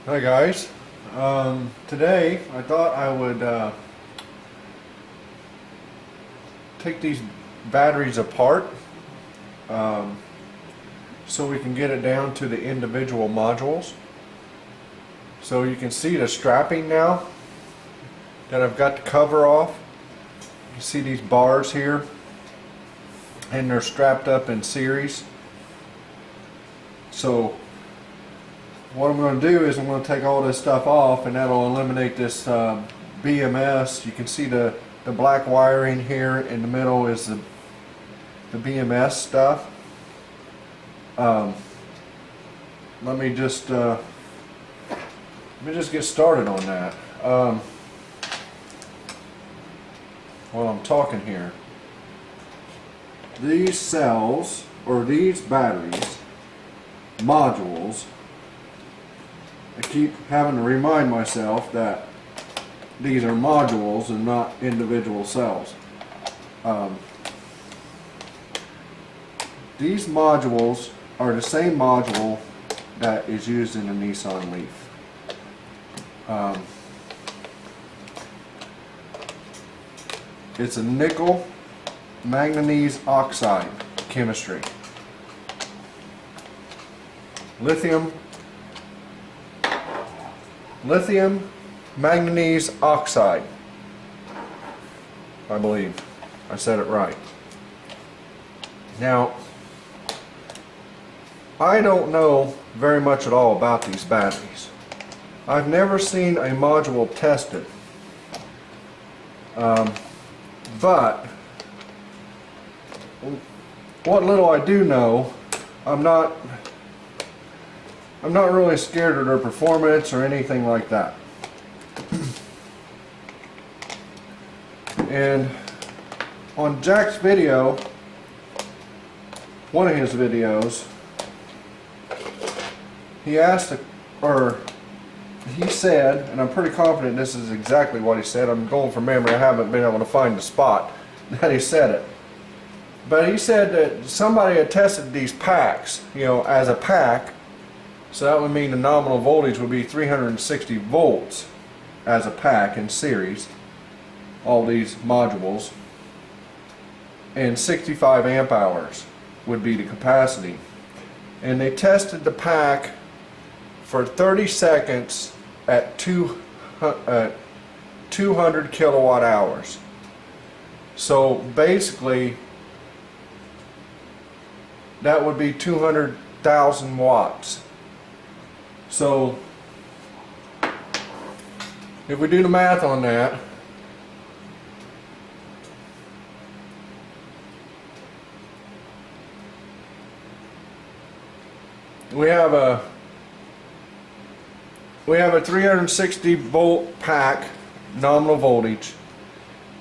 Hi guys. Today I thought I would take these batteries apart so we can get it down to the individual modules. So you can see the strapping now that I've got the cover off. You see these bars here, and they're strapped up in series. So what I'm going to do is I'm going to take all this stuff off, and that'll eliminate this BMS. You can see the black wiring here in the middle is the BMS stuff. Let me just get started on that while I'm talking here. These cells, or these batteries, modules, I keep having to remind myself that these are modules and not individual cells. These modules are the same module that is used in the Nissan Leaf. It's a nickel manganese oxide chemistry. Lithium manganese oxide. I believe I said it right. Now, I don't know very much at all about these batteries. I've never seen a module tested. But what little I do know, I'm not really scared of their performance or anything like that. And on Jack's video, one of his videos, he asked, or he said, and I'm pretty confident this is exactly what he said. I'm going from memory. I haven't been able to find the spot that he said it. But he said that somebody had tested these packs, as a pack. So that would mean the nominal voltage would be 360 volts as a pack in series, all these modules, and 65 amp hours would be the capacity. And they tested the pack for 30 seconds at 200 kilowatt hours. So basically that would be 200,000 watts. So if we do the math on that, we have a 360 volt pack nominal voltage,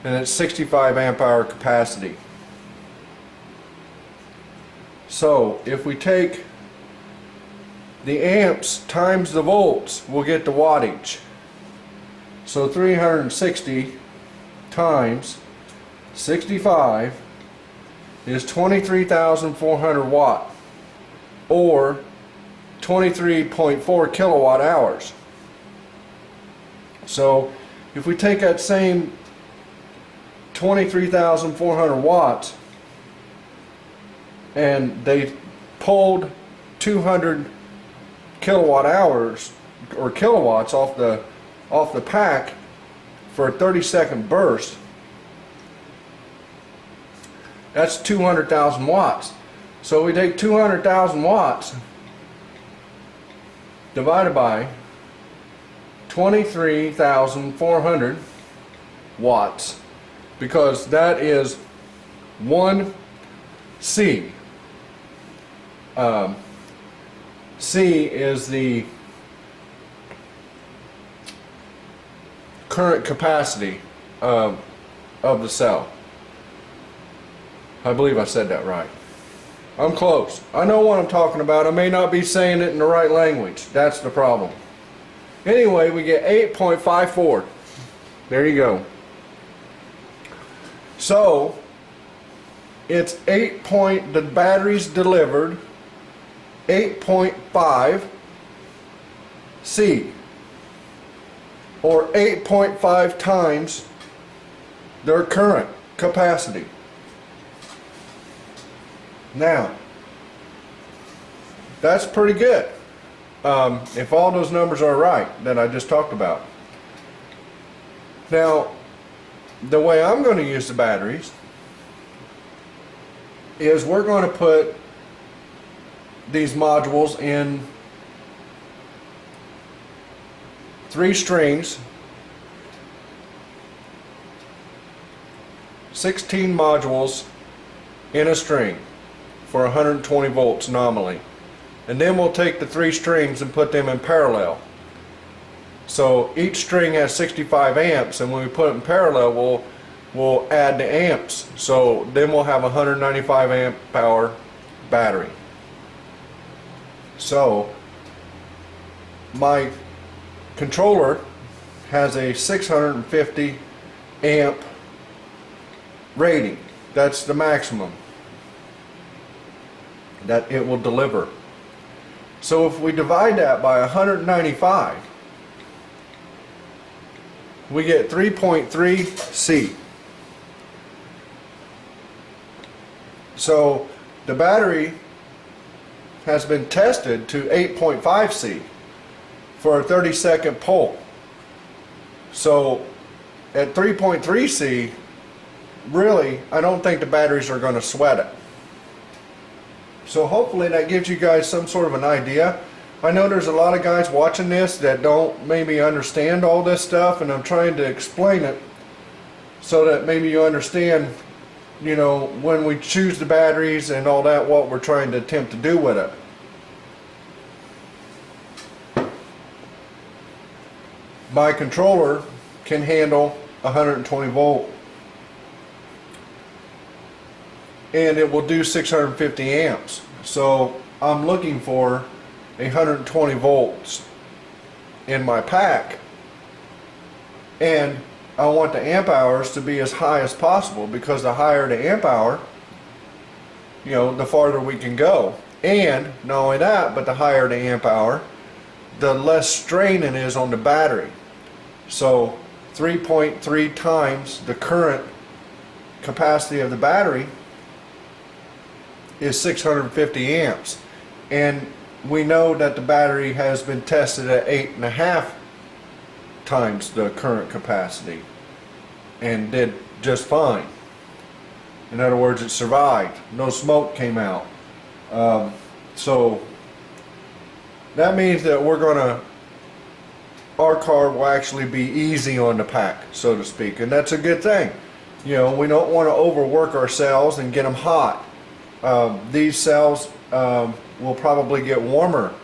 and it's 65 amp hour capacity. So if we take the amps times the volts, we'll get the wattage. So 360 times 65 is 23,400 watt, or 23.4 kilowatt hours. So if we take that same 23,400 watts and they pulled 200 kilowatt hours or kilowatts off the pack for a 30-second burst, that's 200,000 watts. So we take 200,000 watts divided by 23,400 watts, because that is 1 C. C is the current capacity of the cell. I believe I said that right. I'm close. I know what I'm talking about. I may not be saying it in the right language. That's the problem. Anyway, we get 8.54. There you go. So it's the batteries delivered 8.5 C, or 8.5 times their current capacity. Now, that's pretty good. If all those numbers are right that I just talked about. Now, the way I'm going to use the batteries is we're going to put these modules in 3 strings, 16 modules in a string for 120 volts nominally. And then we'll take the 3 strings and put them in parallel. So each string has 65 amps, and when we put it in parallel, we'll add the amps. So then we'll have a 195 amp hour battery. So my controller has a 650 amp rating. That's the maximum that it will deliver. So if we divide that by 195, we get 3.3 C. So the battery has been tested to 8.5 C for a 30-second pull. So at 3.3 C, really, I don't think the batteries are going to sweat it. So hopefully that gives you guys some sort of an idea. I know there's a lot of guys watching this that don't maybe understand all this stuff, and I'm trying to explain it so that maybe you understand, you know, when we choose the batteries and all that, what we're trying to attempt to do with it. My controller can handle 120 volt, and it will do 650 amps. So I'm looking for 120 volts in my pack, and I want the amp hours to be as high as possible, because the higher the amp hour, you know, the farther we can go. And not only that, but the higher the amp hour, the less strain it is on the battery. So 3.3 times the current capacity of the battery is 650 amps, and we know that the battery has been tested at 8.5 times the current capacity and did just fine. In other words, it survived. No smoke came out. So that means that our car will actually be easy on the pack, so to speak, and that's a good thing. You know, we don't want to overwork our cells and get them hot. These cells will probably get warmer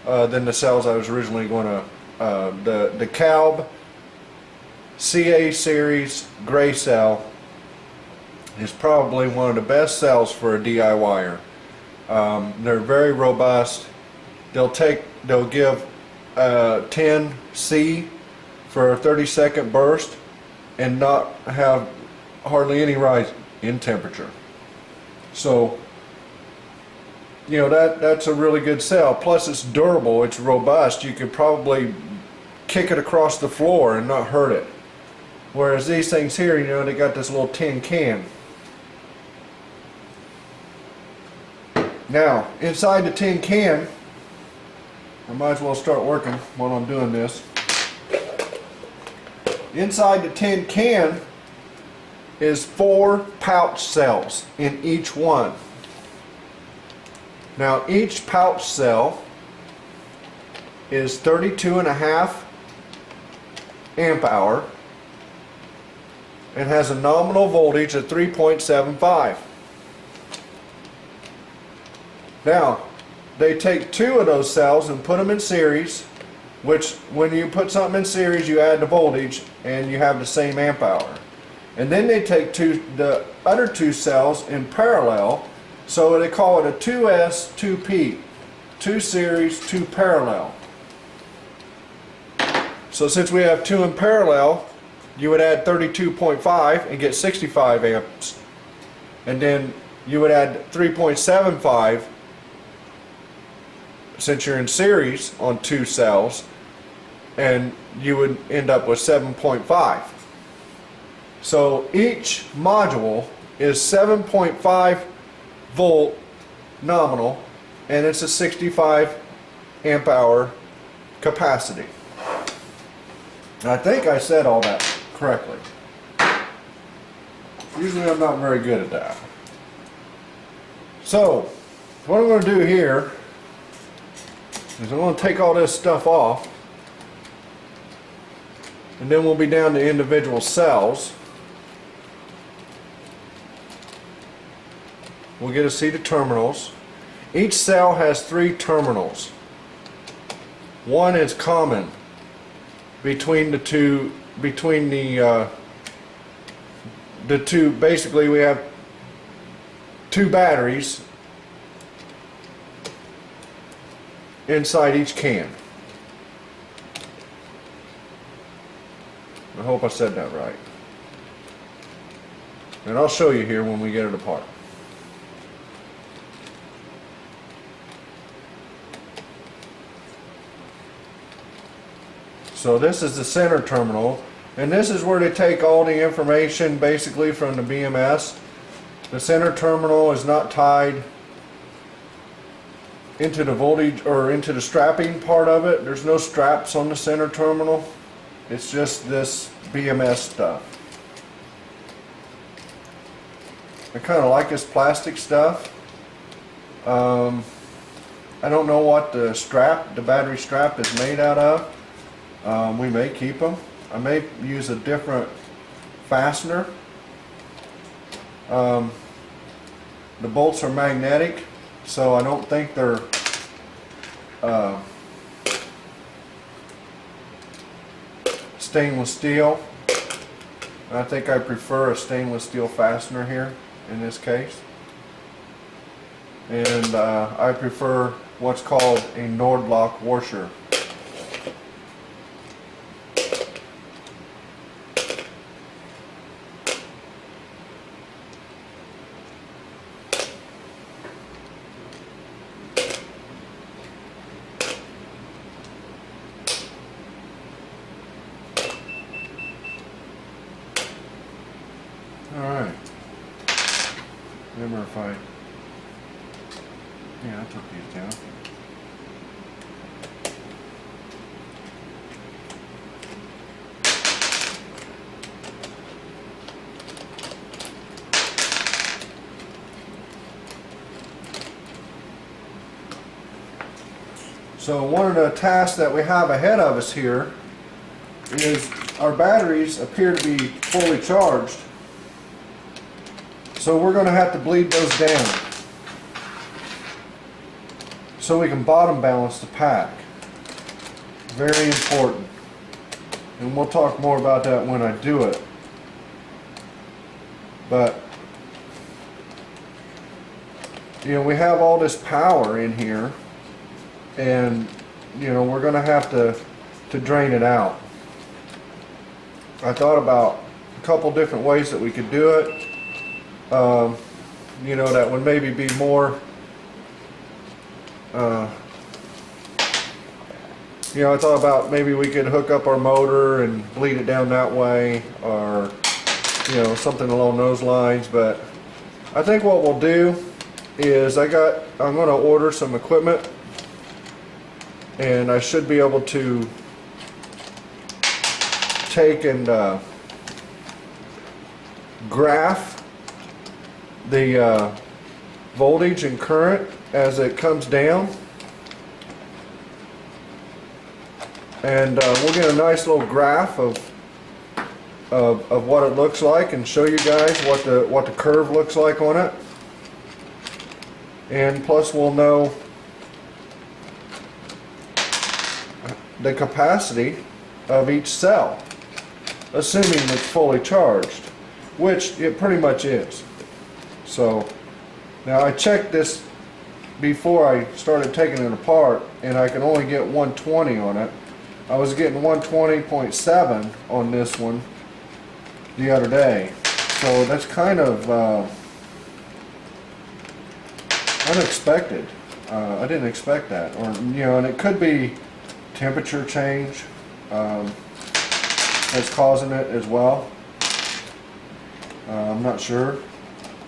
than the cells I was originally going to. The Calb CA series gray cell is probably one of the best cells for a DIYer. They're very robust. They'll give 10 C for a 30-second burst and not have hardly any rise in temperature. So, you know, that's a really good cell. Plus it's durable, it's robust. You could probably kick it across the floor and not hurt it. Whereas these things here, you know, they got this little tin can. Now, inside the tin can, I might as well start working while I'm doing this. Inside the tin can is 4 pouch cells in each one. Now each pouch cell is 32.5 amp hour and has a nominal voltage of 3.75. Now they take 2 of those cells and put them in series, which when you put something in series you add the voltage and you have the same amp hour. And then they take the other 2 cells in parallel, so they call it a 2S, 2P, 2 series, 2 parallel. So since we have 2 in parallel, you would add 32.5 and get 65 amps. And then you would add 3.75 since you're in series on 2 cells, and you would end up with 7.5. So each module is 7.5 volt nominal, and it's a 65 amp hour capacity. And I think I said all that correctly. Usually I'm not very good at that. So what I'm going to do here is I'm going to take all this stuff off, and then we'll be down to individual cells. We'll get to see the terminals. Each cell has 3 terminals. One is common between the two, basically we have 2 batteries inside each can. I hope I said that right. And I'll show you here when we get it apart. So this is the center terminal, and this is where they take all the information basically from the BMS. The center terminal is not tied into the voltage or into the strapping part of it. There's no straps on the center terminal. It's just this BMS stuff. I kind of like this plastic stuff. I don't know what the battery strap is made out of. We may keep them. I may use a different fastener. The bolts are magnetic, so I don't think they're stainless steel. I think I prefer a stainless steel fastener here in this case. And I prefer what's called a Nordlock washer. Alright. Remember if I took these down. So one of the tasks that we have ahead of us here is our batteries appear to be fully charged. So we're going to have to bleed those down so we can bottom balance the pack. Very important. And we'll talk more about that when I do it. But we have all this power in here, and we're going to have to drain it out. I thought about a couple different ways that we could do it. That would maybe be more, I thought about maybe we could hook up our motor and bleed it down that way, or, something along those lines. But I think what we'll do is I'm going to order some equipment, and I should be able to take and graph the voltage and current as it comes down, and we'll get a nice little graph of what it looks like, and show you guys what the curve looks like on it. And plus we'll know the capacity of each cell, assuming it's fully charged, which it pretty much is. So now I checked this before I started taking it apart, and I can only get 120 on it. I was getting 120.7 on this one the other day, so that's kind of unexpected. I didn't expect that, or and it could be temperature change. that's causing it as well. I'm not sure.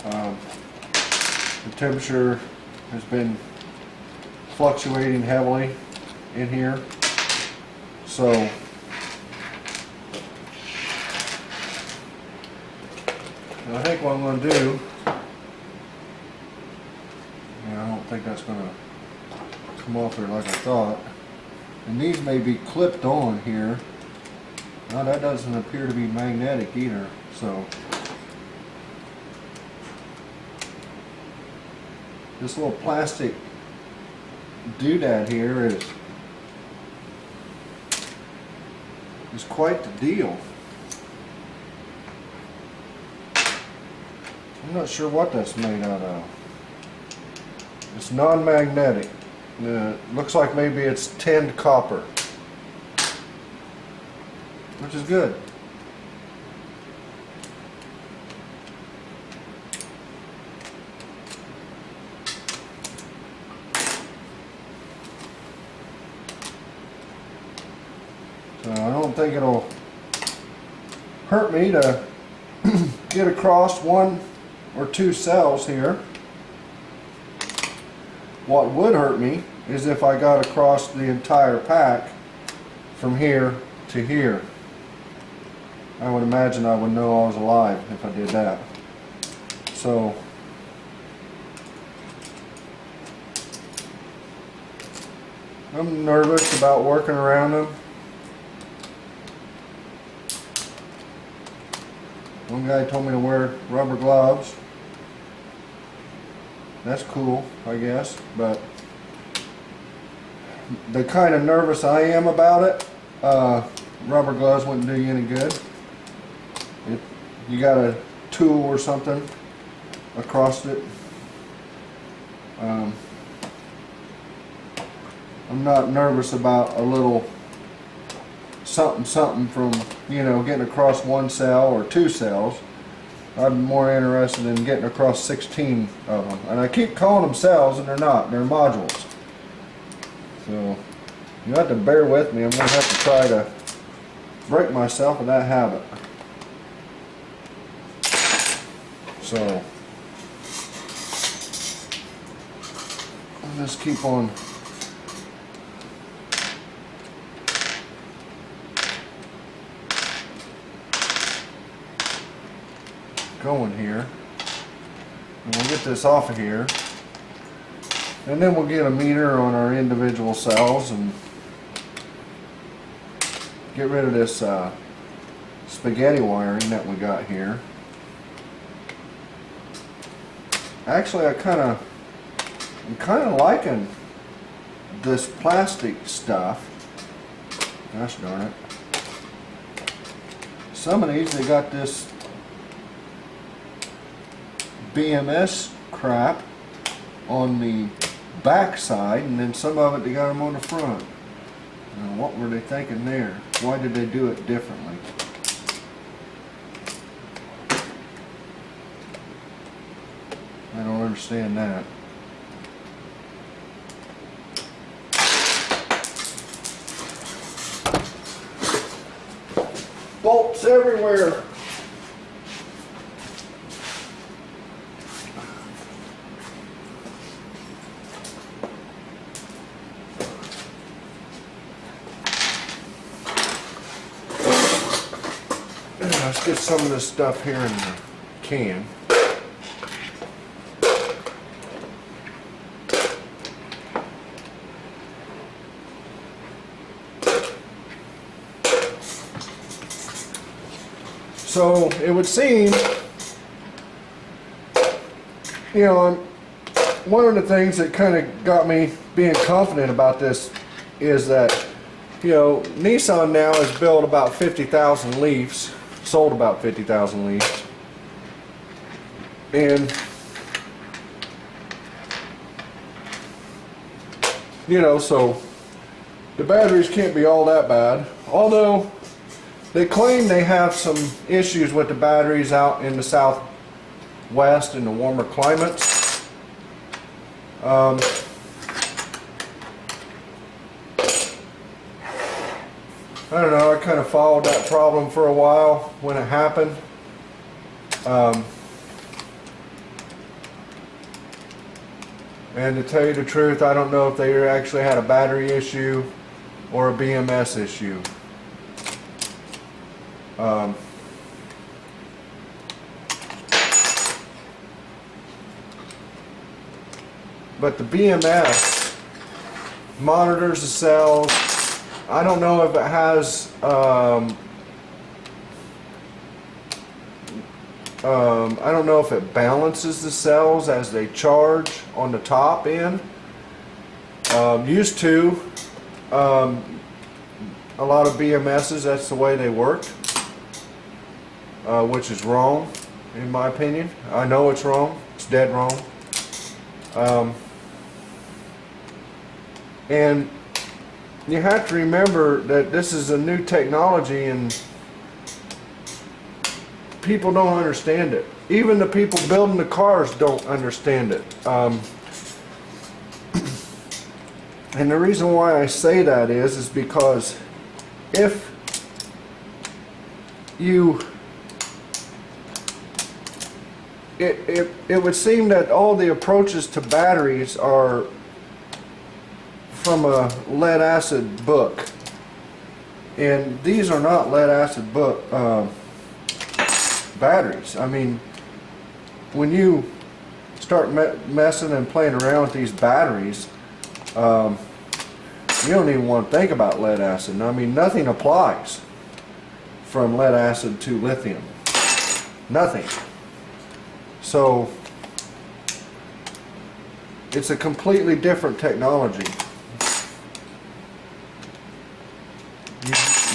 The temperature has been fluctuating heavily in here, so I think what I'm going to do, I don't think that's going to come off there like I thought, and these may be clipped on here. Now that doesn't appear to be magnetic either, so this little plastic doodad here is quite the deal. I'm not sure what that's made out of. It's non-magnetic. Looks like maybe it's tinned copper, which is good. So I don't think it'll hurt me to get across 1 or 2 cells here. What would hurt me is if I got across the entire pack from here to here. I would imagine I would know I was alive if I did that. So I'm nervous about working around them. One guy told me to wear rubber gloves. That's cool, I guess, but the kind of nervous I am about it, rubber gloves wouldn't do you any good. If you got a tool or something across it, I'm not nervous about a little something from, you know, getting across 1 cell or 2 cells. I'm more interested in getting across 16 of them. And I keep calling them cells, and they're not. They're modules. So you have to bear with me. I'm going to have to try to break myself of that habit. So I'll just keep on going here, and we'll get this off of here, and then we'll get a meter on our individual cells and get rid of this spaghetti wiring that we got here. Actually, I'm kind of liking this plastic stuff. Gosh darn it. Some of these, they got this BMS crap on the back side, and then some of it they got them on the front. Now, what were they thinking there? Why did they do it differently? I don't understand that. Bolts everywhere. Let's get some of this stuff here in the can. So it would seem, you know, one of the things that kind of got me being confident about this is that, you know, Nissan now has built about 50,000 Leafs, sold about 50,000 Leafs, and, you know, so the batteries can't be all that bad, although they claim they have some issues with the batteries out in the southwest in the warmer climates. I don't know, I kind of followed that problem for a while when it happened. And to tell you the truth, I don't know if they actually had a battery issue or a BMS issue. But the BMS monitors the cells. I don't know if it has I don't know if it balances the cells as they charge on the top end. Used to, a lot of BMSs, that's the way they work, which is wrong in my opinion. I know it's wrong, it's dead wrong. And you have to remember that this is a new technology and people don't understand it. Even the people building the cars don't understand it. And the reason why I say that is because if you it would seem that all the approaches to batteries are from a lead acid book, and these are not lead acid book batteries. I mean, when you start messing and playing around with these batteries, you don't even want to think about lead acid. I mean, nothing applies from lead acid to lithium. Nothing. So it's a completely different technology.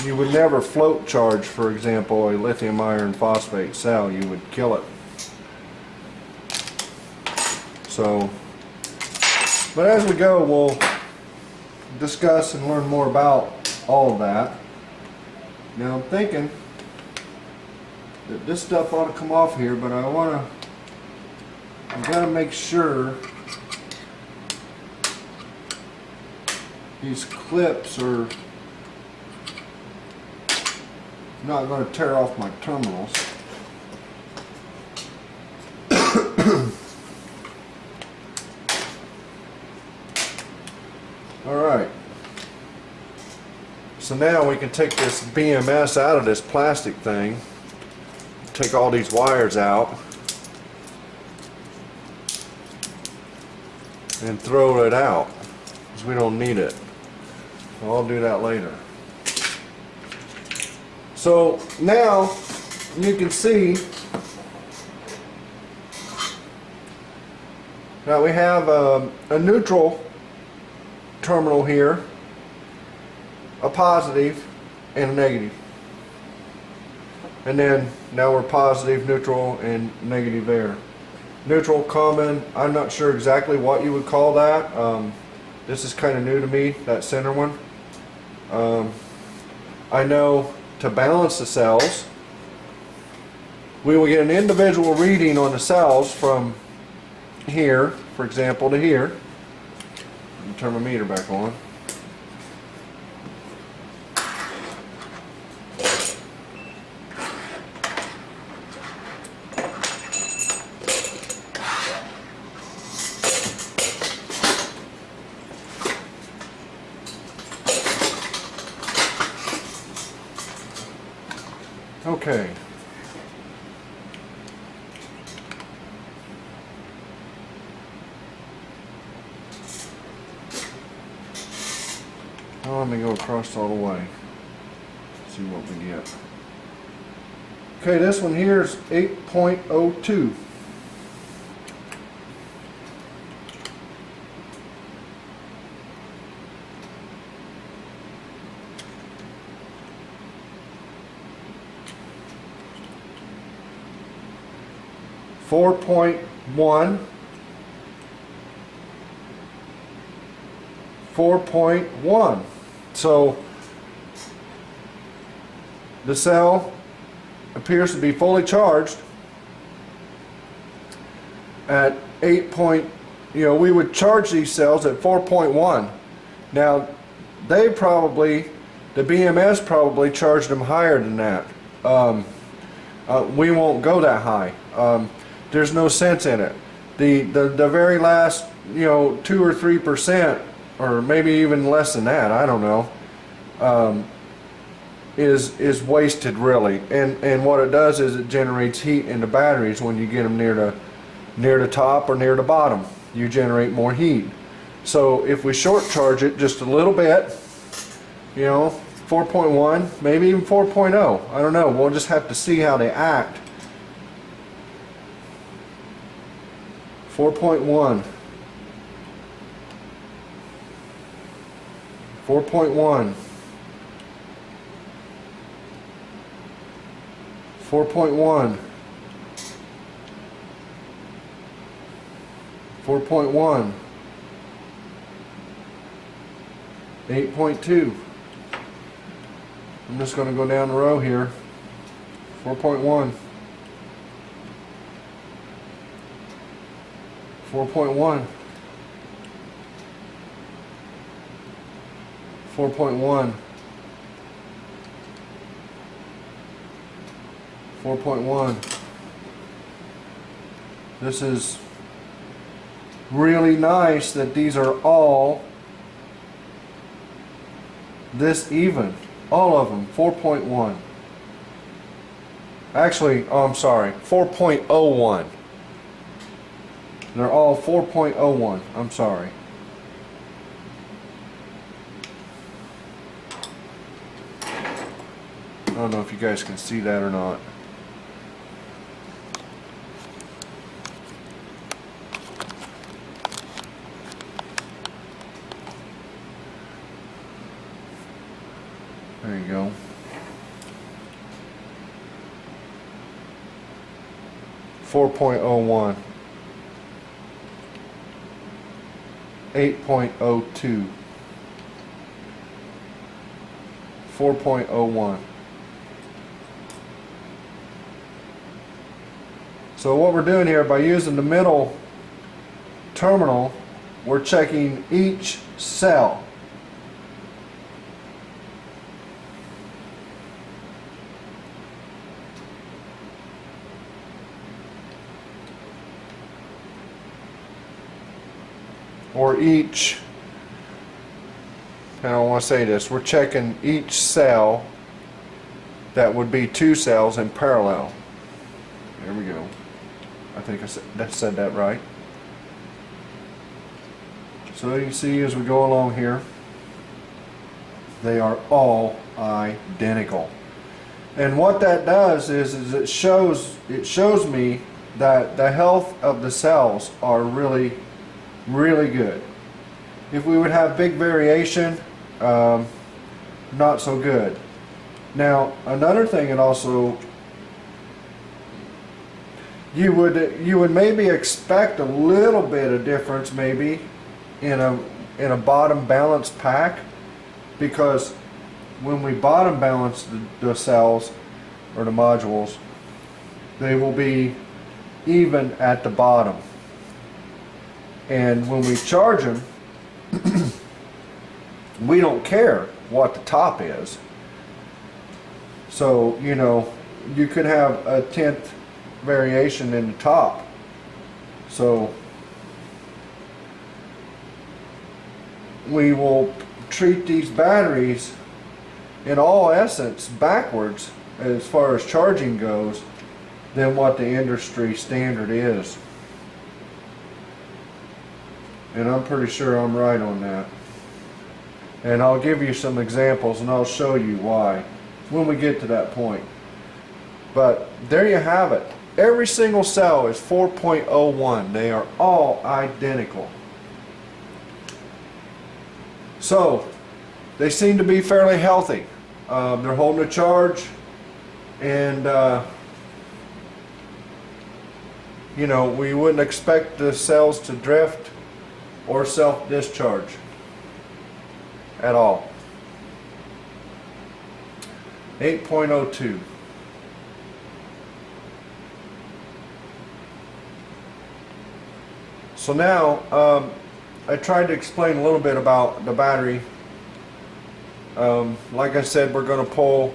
You would never float charge, for example, a lithium iron phosphate cell. You would kill it. So, but as we go, we'll discuss and learn more about all of that. Now I'm thinking that this stuff ought to come off here, but I've got to make sure these clips are not going to tear off my terminals. Alright, so now we can take this BMS out of this plastic thing, take all these wires out, and throw it out, because we don't need it. So I'll do that later. So now you can see that we have a neutral terminal here, a positive and a negative, and then now we're positive, neutral, and negative there. Neutral, common, I'm not sure exactly what you would call that. This is kind of new to me, that center one. I know to balance the cells, we will get an individual reading on the cells from here, for example, to here. Let me turn my meter back on. Okay. Now let me go across all the way. See what we get. Okay, this one here is 8.02. .1 4.1. So the cell appears to be fully charged at 8 point, we would charge these cells at 4.1. Now they probably The BMS probably charged them higher than that. We won't go that high. There's no sense in it. The very last, 2 or 3%, or maybe even less than that, I don't know, is wasted really. And what it does is it generates heat in the batteries when you get them near the top or near the bottom. You generate more heat. So if we short charge it just a little bit, 4.1, maybe even 4.0, I don't know. We'll just have to see how they act. 4.1. 4.1. 4.1. 4.1. 8.2. I'm just going to go down the row here. 4.1. 4.1. 4.1. 4.1. This is really nice that these are all this even. All of them, 4.1. Actually, oh, I'm sorry, 4.01. They're all 4.01. I'm sorry. I don't know if you guys can see that or not. There you go. 4.01. 8.02. 4.01. So what we're doing here, by using the middle terminal, we're checking each cell. Or each, I don't want to say this, we're checking each cell that would be two cells in parallel. There we go. I think I said that right. So you can see as we go along here, they are all identical. And what that does is it shows me that the health of the cells are really good. If we would have big variation, not so good. Now another thing, it also, you would maybe expect a little bit of difference maybe in a bottom balanced pack, because when we bottom balance the cells or the modules, they will be even at the bottom. And when we charge them, we don't care what the top is. So, you could have a 10th variation in the top. So, we will treat these batteries in all essence backwards as far as charging goes than what the industry standard is. And I'm pretty sure I'm right on that. And I'll give you some examples and I'll show you why when we get to that point. But there you have it. Every single cell is 4.01. They are all identical. So they seem to be fairly healthy. They're holding a charge, and we wouldn't expect the cells to drift or self-discharge at all. 8.02. So now I tried to explain a little bit about the battery Like I said, we're going to pull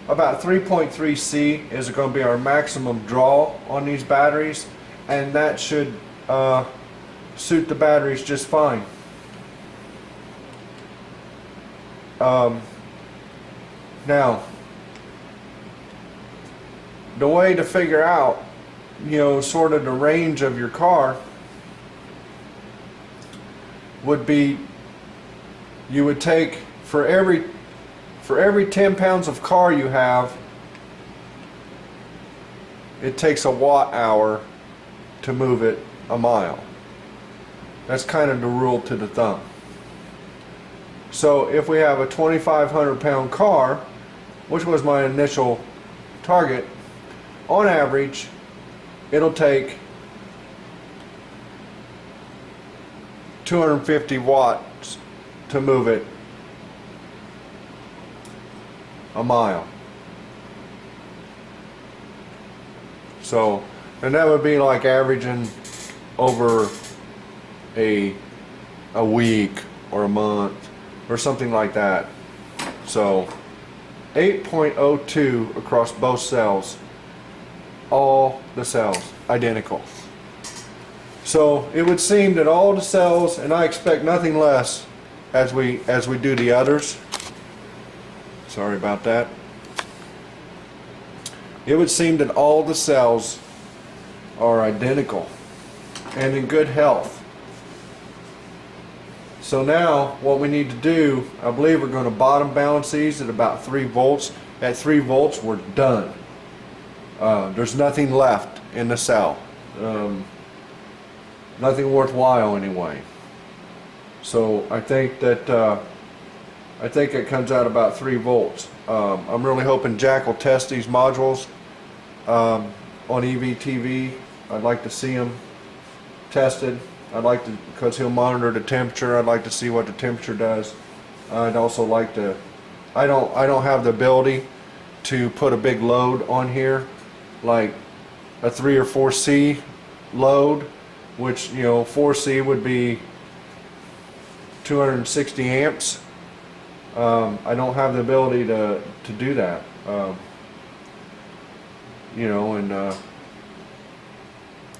about 3.3 C is going to be our maximum draw on these batteries, and that should suit the batteries just fine. Now, the way to figure out, sort of the range of your car would be, you would take for every 10 pounds of car you have, it takes a watt hour to move it a mile. That's kind of the rule to the thumb. So if we have a 2,500 pound car, which was my initial target, on average it'll take 250 watts to move it a mile. So, and that would be like averaging over a week or a month or something like that. So 8.02 across both cells, all the cells identical. So it would seem that all the cells, and I expect nothing less as we do the others. Sorry about that. It would seem that all the cells are identical and in good health. So now what we need to do, I believe we're going to bottom balance these at about 3 volts. At 3 volts we're done. There's nothing left in the cell. Nothing worthwhile anyway. So I think that it comes out about 3 volts. I'm really hoping Jack will test these modules on EVTV. I'd like to see them tested. I'd like to, because he'll monitor the temperature. I'd like to see what the temperature does. I'd also like to. I don't have the ability to put a big load on here, like a 3 or 4C load, which 4C would be 260 amps. I don't have the ability to do that.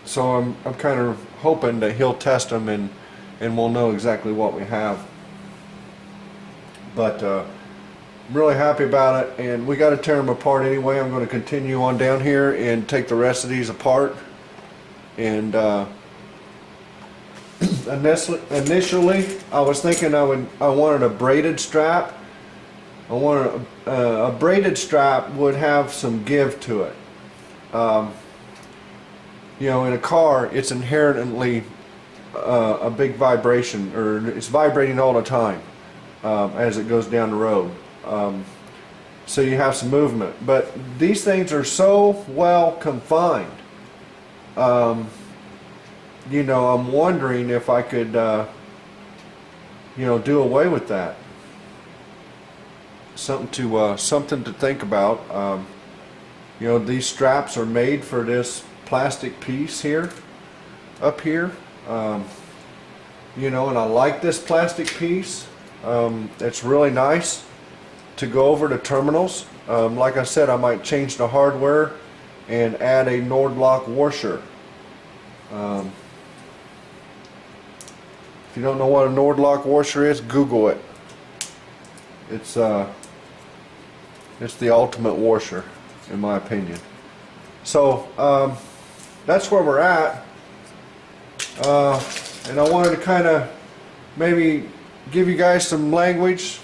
So I'm kind of hoping that he'll test them and we'll know exactly what we have. But I'm really happy about it, and we got to tear them apart anyway. I'm going to continue on down here and take the rest of these apart. And initially I was thinking I wanted a braided strap. I wanted a braided strap would have some give to it. In a car, it's inherently a big vibration, or it's vibrating all the time as it goes down the road. So you have some movement, but these things are so well confined. I'm wondering if I could, do away with that. Something to think about. These straps are made for this plastic piece here, up here. And I like this plastic piece. It's really nice to go over to terminals. Like I said, I might change the hardware and add a Nord-Lock washer. If you don't know what a Nord-Lock washer is, Google it. It's the ultimate washer, in my opinion. So that's where we're at. And I wanted to kind of maybe give you guys some language,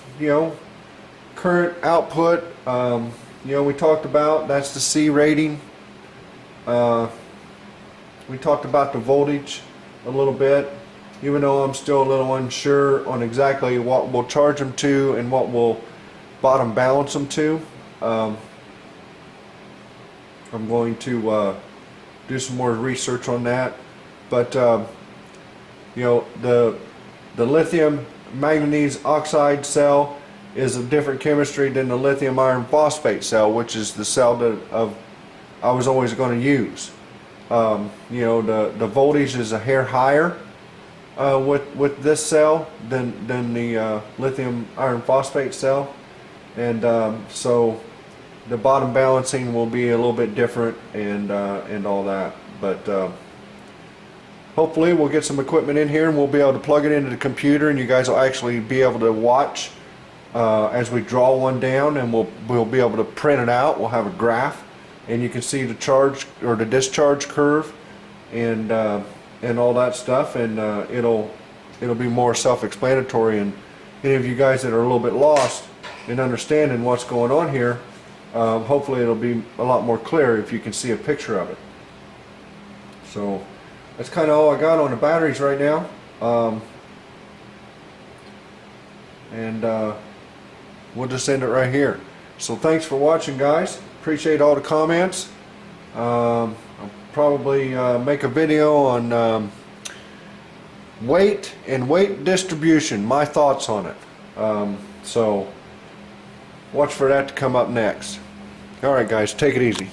current output. We talked about, that's the C rating. We talked about the voltage a little bit, even though I'm still a little unsure on exactly what we'll charge them to and what we'll bottom balance them to. I'm going to do some more research on that, but the lithium manganese oxide cell is a different chemistry than the lithium iron phosphate cell, which is the cell that I was always going to use. The voltage is a hair higher with this cell than the lithium iron phosphate cell. and so the bottom balancing will be a little bit different, and all that. But hopefully we'll get some equipment in here and we'll be able to plug it into the computer, and you guys will actually be able to watch as we draw one down, and we'll be able to print it out. We'll have a graph, and you can see the charge or the discharge curve, and all that stuff, and it'll be more self-explanatory. And any of you guys that are a little bit lost in understanding what's going on here, hopefully it'll be a lot more clear if you can see a picture of it. So that's kind of all I got on the batteries right now, and we'll just end it right here. So thanks for watching, guys. Appreciate all the comments. I'll probably make a video on weight and weight distribution, my thoughts on it. So watch for that to come up next. Alright guys, take it easy.